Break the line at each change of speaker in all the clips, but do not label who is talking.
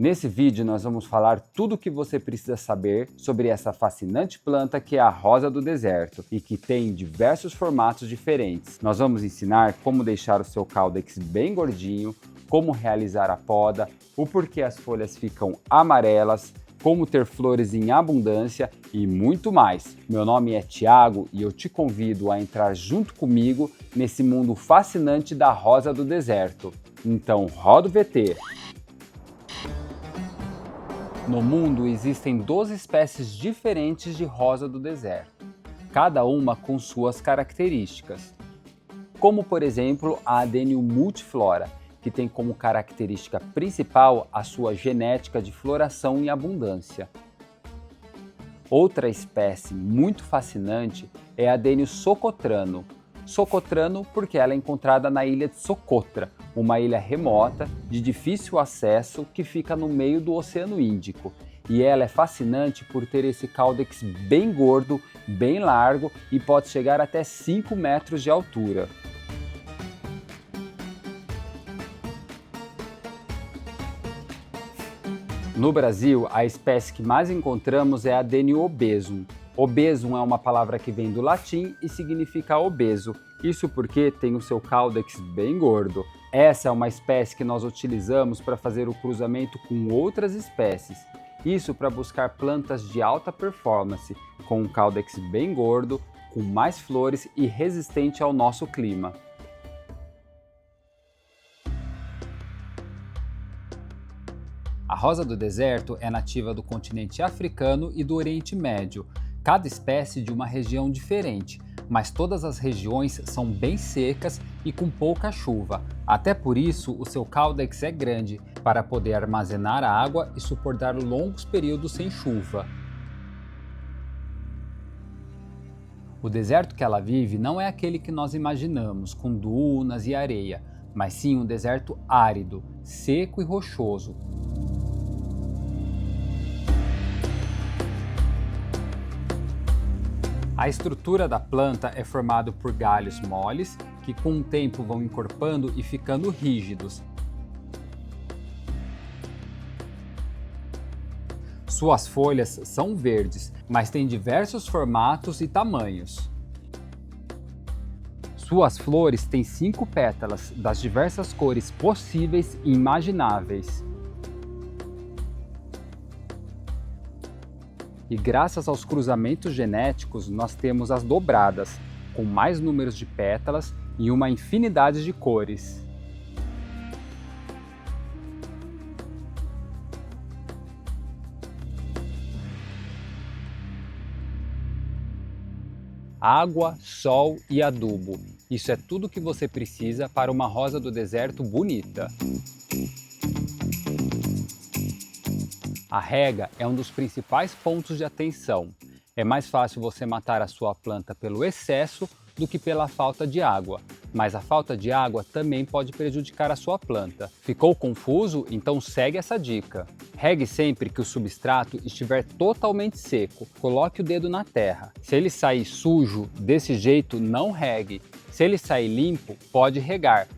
Nesse vídeo nós vamos falar tudo o que você precisa saber sobre essa fascinante planta que é a rosa do deserto e que tem diversos formatos diferentes. Nós vamos ensinar como deixar o seu caudex bem gordinho, como realizar a poda, o porquê as folhas ficam amarelas, como ter flores em abundância e muito mais. Meu nome é Thiago e eu te convido a entrar junto comigo nesse mundo fascinante da rosa do deserto. Então roda o VT! No mundo existem 12 espécies diferentes de rosa do deserto, cada uma com suas características, como por exemplo a Adenium multiflora, que tem como característica principal a sua genética de floração em abundância. Outra espécie muito fascinante é a Adenium socotrano. Socotrano porque ela é encontrada na ilha de Socotra, uma ilha remota de difícil acesso que fica no meio do Oceano Índico. E ela é fascinante por ter esse caudex bem gordo, bem largo e pode chegar até 5 metros de altura. No Brasil, a espécie que mais encontramos é a Adenium obesum. Obesum é uma palavra que vem do latim e significa obeso, isso porque tem o seu caudex bem gordo. Essa é uma espécie que nós utilizamos para fazer o cruzamento com outras espécies, isso para buscar plantas de alta performance, com um caudex bem gordo, com mais flores e resistente ao nosso clima. A rosa do deserto é nativa do continente africano e do Oriente Médio, cada espécie de uma região diferente, mas todas as regiões são bem secas e com pouca chuva. Até por isso, o seu caudex é grande, para poder armazenar a água e suportar longos períodos sem chuva. O deserto que ela vive não é aquele que nós imaginamos, com dunas e areia, mas sim um deserto árido, seco e rochoso. A estrutura da planta é formada por galhos moles, que com o tempo vão encorpando e ficando rígidos. Suas folhas são verdes, mas têm diversos formatos e tamanhos. Suas flores têm 5 pétalas, das diversas cores possíveis e imagináveis. E graças aos cruzamentos genéticos, nós temos as dobradas, com mais números de pétalas e uma infinidade de cores. Água, sol e adubo. Isso é tudo que você precisa para uma rosa do deserto bonita. A rega é um dos principais pontos de atenção. É mais fácil você matar a sua planta pelo excesso do que pela falta de água, mas a falta de água também pode prejudicar a sua planta. Ficou confuso? Então segue essa dica. Regue sempre que o substrato estiver totalmente seco. Coloque o dedo na terra. Se ele sair sujo, desse jeito não regue. Se ele sair limpo, pode regar.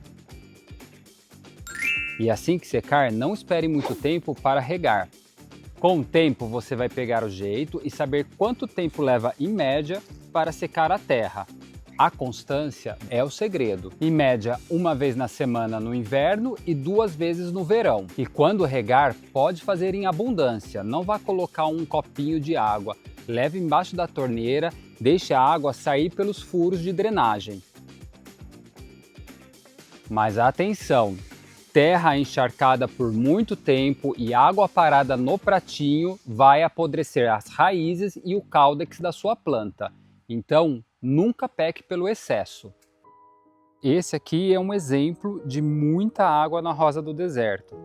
E assim que secar, não espere muito tempo para regar. Com o tempo, você vai pegar o jeito e saber quanto tempo leva, em média, para secar a terra. A constância é o segredo. Em média, uma vez na semana no inverno e 2 vezes no verão. E quando regar, pode fazer em abundância. Não vá colocar um copinho de água. Leve embaixo da torneira, deixe a água sair pelos furos de drenagem. Mas atenção! Terra encharcada por muito tempo e água parada no pratinho vai apodrecer as raízes e o caudex da sua planta. Então, nunca peque pelo excesso. Esse aqui é um exemplo de muita água na rosa do deserto.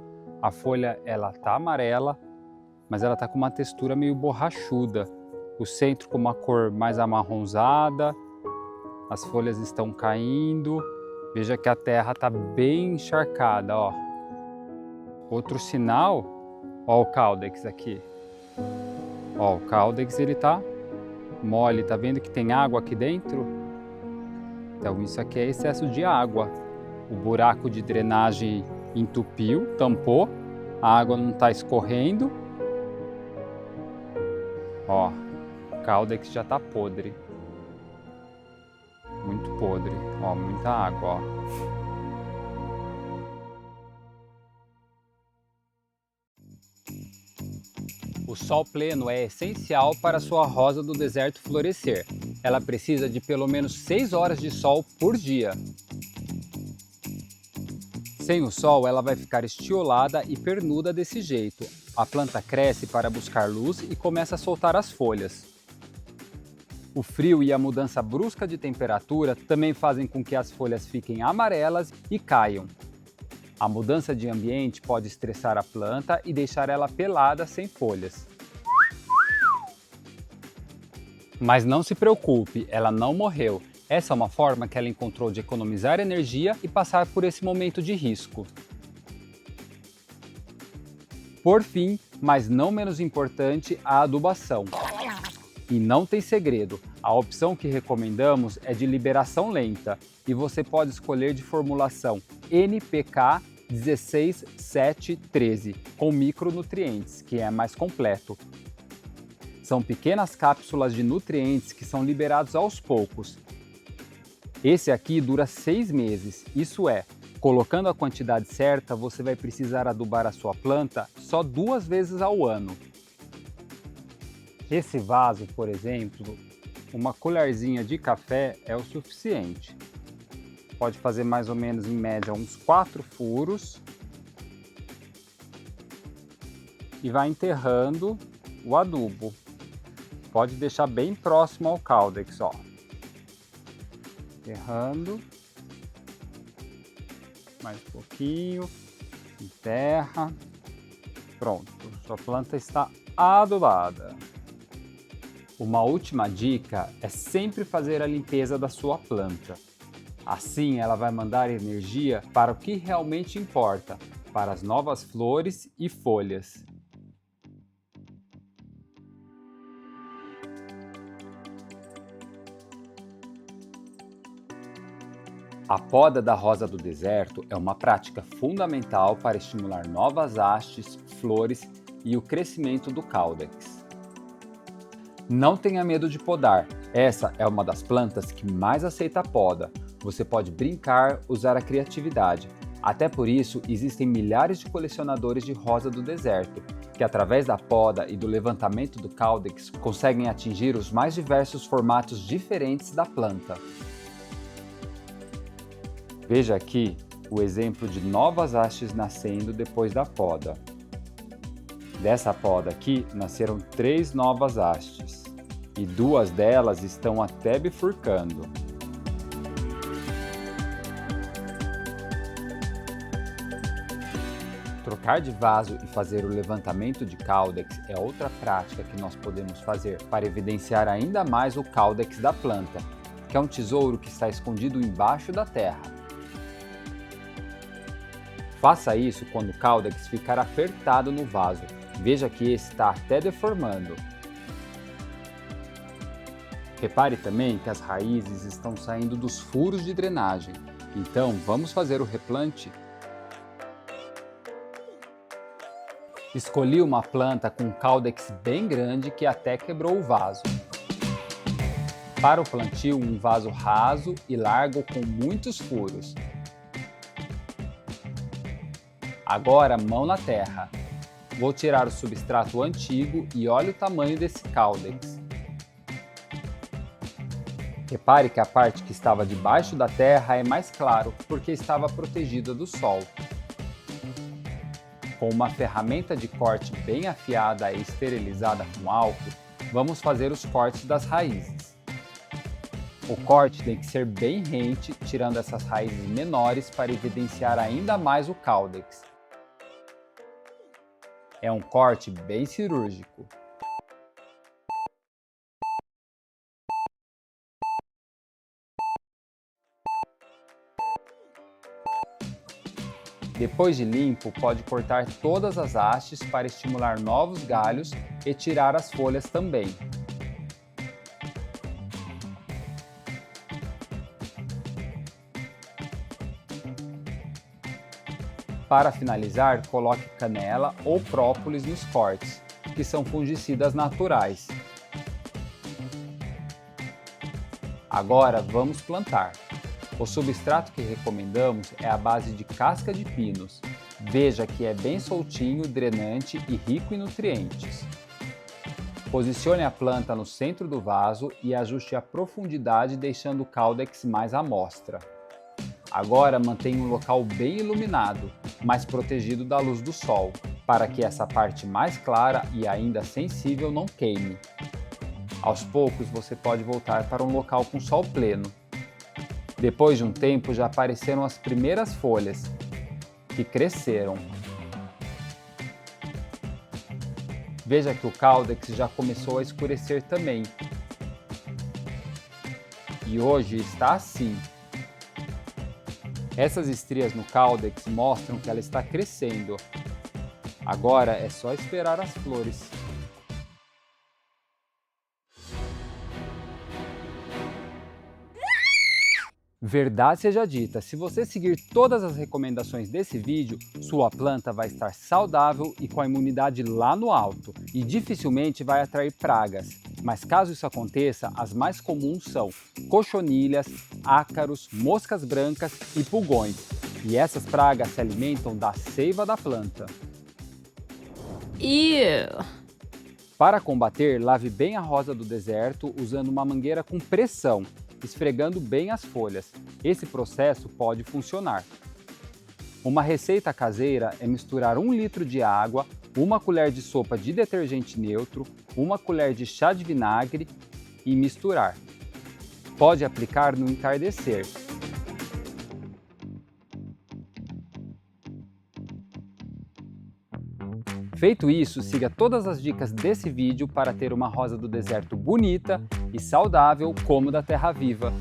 A folha ela tá amarela, mas ela tá com uma textura meio borrachuda. O centro com uma cor mais amarronzada, as folhas estão caindo. Veja que a terra está bem encharcada, ó. Outro sinal, ó o caudex aqui. Ó, o caudex ele tá mole, tá vendo que tem água aqui dentro? Então isso aqui é excesso de água. O buraco de drenagem entupiu, tampou A água não está escorrendo. Ó, o Caudex já está podre. Muito podre. Ó, muita água, ó. O sol pleno é essencial para a sua rosa do deserto florescer. Ela precisa de pelo menos 6 horas de sol por dia. Sem o sol, ela vai ficar estiolada e pernuda desse jeito. A planta cresce para buscar luz e começa a soltar as folhas. O frio e a mudança brusca de temperatura também fazem com que as folhas fiquem amarelas e caiam. A mudança de ambiente pode estressar a planta e deixar ela pelada sem folhas. Mas não se preocupe, ela não morreu. Essa é uma forma que ela encontrou de economizar energia e passar por esse momento de risco. Por fim, mas não menos importante, a adubação. E não tem segredo, a opção que recomendamos é de liberação lenta e você pode escolher de formulação NPK 16713 com micronutrientes, que é mais completo. São pequenas cápsulas de nutrientes que são liberados aos poucos. Esse aqui dura 6 meses, isso é, colocando a quantidade certa, você vai precisar adubar a sua planta só 2 vezes ao ano. Esse vaso, por exemplo, uma colherzinha de café é o suficiente. Pode fazer mais ou menos, em média, uns 4 furos. E vai enterrando o adubo. Pode deixar bem próximo ao Caudex, ó. Enterrando. Mais um pouquinho. Enterra. Pronto, sua planta está adubada. Uma última dica é sempre fazer a limpeza da sua planta. Assim ela vai mandar energia para o que realmente importa, para as novas flores e folhas. A poda da rosa do deserto é uma prática fundamental para estimular novas hastes, flores e o crescimento do Caudex. Não tenha medo de podar, essa é uma das plantas que mais aceita a poda. Você pode brincar, usar a criatividade. Até por isso, existem milhares de colecionadores de rosa do deserto, que através da poda e do levantamento do Caudex conseguem atingir os mais diversos formatos diferentes da planta. Veja aqui o exemplo de novas hastes nascendo depois da poda. Dessa poda aqui, nasceram 3 novas hastes, e 2 delas estão até bifurcando. Trocar de vaso e fazer o levantamento de Caudex é outra prática que nós podemos fazer para evidenciar ainda mais o Caudex da planta, que é um tesouro que está escondido embaixo da terra. Faça isso quando o Caudex ficar apertado no vaso. Veja que esse está até deformando. Repare também que as raízes estão saindo dos furos de drenagem. Então, vamos fazer o replante? Escolhi uma planta com um Caudex bem grande que até quebrou o vaso. Para o plantio, um vaso raso e largo com muitos furos. Agora, mão na terra. Vou tirar o substrato antigo e olhe o tamanho desse Caudex. Repare que a parte que estava debaixo da terra é mais claro, porque estava protegida do sol. Com uma ferramenta de corte bem afiada e esterilizada com álcool, vamos fazer os cortes das raízes. O corte tem que ser bem rente, tirando essas raízes menores para evidenciar ainda mais o Caudex. É um corte bem cirúrgico. Depois de limpo, pode cortar todas as hastes para estimular novos galhos e tirar as folhas também. Para finalizar, coloque canela ou própolis nos cortes, que são fungicidas naturais. Agora vamos plantar. O substrato que recomendamos é a base de casca de pinos. Veja que é bem soltinho, drenante e rico em nutrientes. Posicione a planta no centro do vaso e ajuste a profundidade deixando o caudex mais à mostra. Agora mantenha um local bem iluminado, mas protegido da luz do sol, para que essa parte mais clara e ainda sensível não queime. Aos poucos você pode voltar para um local com sol pleno. Depois de um tempo já apareceram as primeiras folhas, que cresceram. Veja que o caudex já começou a escurecer também. E hoje está assim. Essas estrias no caudex mostram que ela está crescendo. Agora é só esperar as flores. Verdade seja dita, se você seguir todas as recomendações desse vídeo, sua planta vai estar saudável e com a imunidade lá no alto e dificilmente vai atrair pragas. Mas caso isso aconteça, as mais comuns são cochonilhas, ácaros, moscas brancas e pulgões. E essas pragas se alimentam da seiva da planta. Para combater, lave bem a rosa do deserto usando uma mangueira com pressão, esfregando bem as folhas. Esse processo pode funcionar. Uma receita caseira é misturar 1 litro de água, 1 colher de sopa de detergente neutro, 1 colher de chá de vinagre e misturar. Pode aplicar no entardecer. Feito isso, siga todas as dicas desse vídeo para ter uma rosa do deserto bonita e saudável como da terra viva.